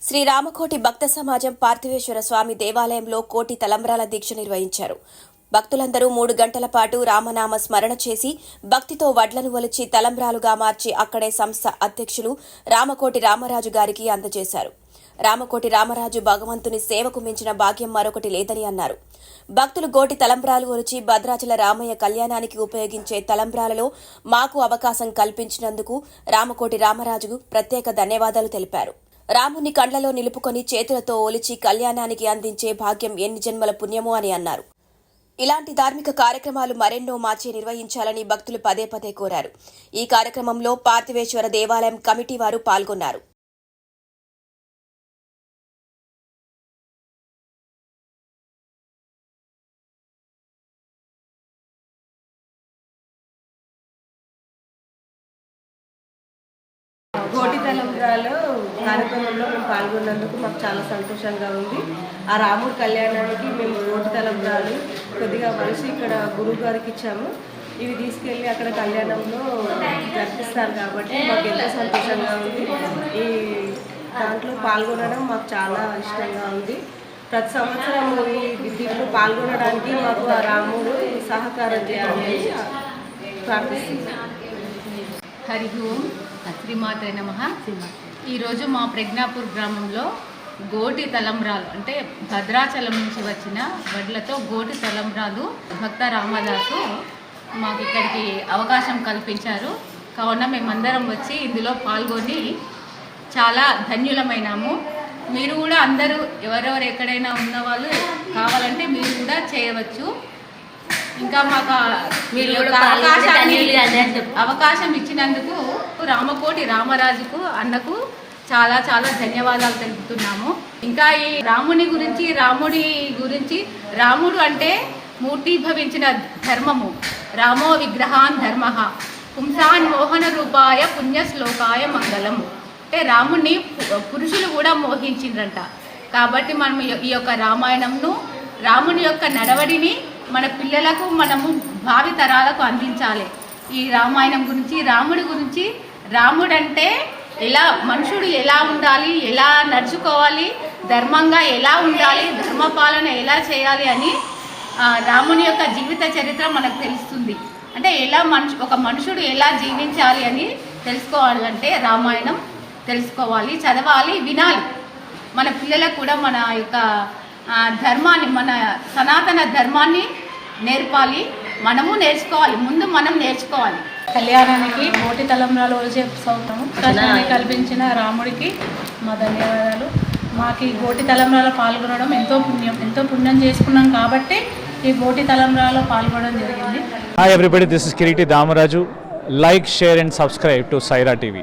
శ్రీరామకోటి భక్త సమాజం పార్థివేశ్వర స్వామి దేవాలయంలో కోటి తలంబ్రాల దీక్ష నిర్వహించారు. భక్తులందరూ 3 గంటల పాటు రామనామ స్మరణ చేసి భక్తితో వడ్లను ఒలిచి తలంబ్రాలుగా మార్చి అక్కడే సంస్థ అధ్యక్షులు రామకోటి రామరాజు గారికి అందజేశారు. రామకోటి రామరాజు భగవంతుని సేవకు మించిన భాగ్యం మరొకటి లేదని అన్నారు. భక్తులు గోటి తలంబ్రాలు ఒలిచి భద్రాచల రామయ్య కళ్యాణానికి ఉపయోగించే తలంబ్రాలలో మాకు అవకాశం కల్పించినందుకు రామకోటి రామరాజుకు ప్రత్యేక ధన్యవాదాలు తెలిపారు. రాముని కండ్లలో నిలుపుకొని చేతులతో ఒలిచి కళ్యాణానికి అందించే భాగ్యం ఎన్ని జన్మల పుణ్యమో అని అన్నారు. ఇలాంటి ధార్మిక కార్యక్రమాలు మరెన్నో మార్చి నిర్వహించాలని భక్తులు పదే పదే కోరారు. ఈ కార్యక్రమంలో పార్థివేశ్వర దేవాలయం కమిటీ వారు పాల్గొన్నారు. కోటి తలంబ్రాలు కార్యక్రమంలో మేము పాల్గొన్నందుకు మాకు చాలా సంతోషంగా ఉంది. ఆ రాముడి కళ్యాణానికి మేము కోటి తలంబ్రాలు కొద్దిగా మనిషి ఇక్కడ గురువు గారికి ఇచ్చాము. ఇవి తీసుకెళ్ళి అక్కడ కళ్యాణంలో జరిపిస్తారు కాబట్టి మాకు ఎంతో సంతోషంగా ఉంది. ఈ దాంట్లో పాల్గొనడం మాకు చాలా ఇష్టంగా ఉంది. ప్రతి సంవత్సరం ఈ దీంట్లో పాల్గొనడానికి మాకు ఆ రాముడు సహకారం చేయాలని ప్రార్థిస్తున్నాం. హరి ఓం శ్రీమాత్రే నమః. ఈరోజు మా ప్రజ్ఞాపూర్ గ్రామంలో గోటి తలంబ్రాలు అంటే భద్రాచలం నుంచి వచ్చిన వడ్లతో గోటి తలంబ్రాలు భక్త రామదాసు మాకు ఇక్కడికి అవకాశం కల్పించారు. కావున మేమందరం వచ్చి ఇందులో పాల్గొని చాలా ధన్యులమైనాము. మీరు కూడా అందరూ ఎవరెవరు ఎక్కడైనా ఉన్నవాళ్ళు కావాలంటే మీరు కూడా చేయవచ్చు. ఇంకా మాకు అవకాశం ఇచ్చినందుకు రామకోటి రామరాజుకు అన్నకు చాలా చాలా ధన్యవాదాలు తెలుపుతున్నాము. ఇంకా ఈ రాముడి గురించి రాముడు అంటే మూర్తిభవించిన ధర్మము. రామో విగ్రహాన్ ధర్మ పుంసాన్ మోహన రూపాయ పుణ్యశ్లోకాయ మంగళం. అంటే రాముడిని పురుషులు కూడా మోహించిండ్రంట. కాబట్టి మనం ఈ యొక్క రామాయణంను రాముని యొక్క నడవడిని మన పిల్లలకు మనము భావి తరాలకు అందించాలి. ఈ రామాయణం గురించి రాముడి గురించి రాముడంటే ఎలా మనుషుడు ఎలా ఉండాలి, ఎలా నడుచుకోవాలి, ధర్మంగా ఎలా ఉండాలి, ధర్మపాలన ఎలా చేయాలి అని రాముని యొక్క జీవిత చరిత్ర మనకు తెలుస్తుంది. అంటే ఎలా ఒక మనుషుడు ఎలా జీవించాలి అని తెలుసుకోవాలంటే రామాయణం తెలుసుకోవాలి, చదవాలి, వినాలి. మన పిల్లలకు కూడా మన యొక్క ధర్మాన్ని మన సనాతన ధర్మాన్ని నేర్పాలి. మనము నేర్చుకోవాలి, ముందు మనం నేర్చుకోవాలి. కళ్యాణానికి కోటి తలంబ్రాలు ఒలిచే అవకాశాన్ని కల్పించిన రాముడికి మా ధన్యవాదాలు. మాకు ఈ కోటి తలంబ్రాలో పాల్గొనడం ఎంతో పుణ్యం చేసుకున్నాం కాబట్టి ఈ కోటి తలంబ్రాలో పాల్గొనడం జరిగింది. Hi everybody, this is Kiriti Damaraju. Like, share and subscribe to Saira TV.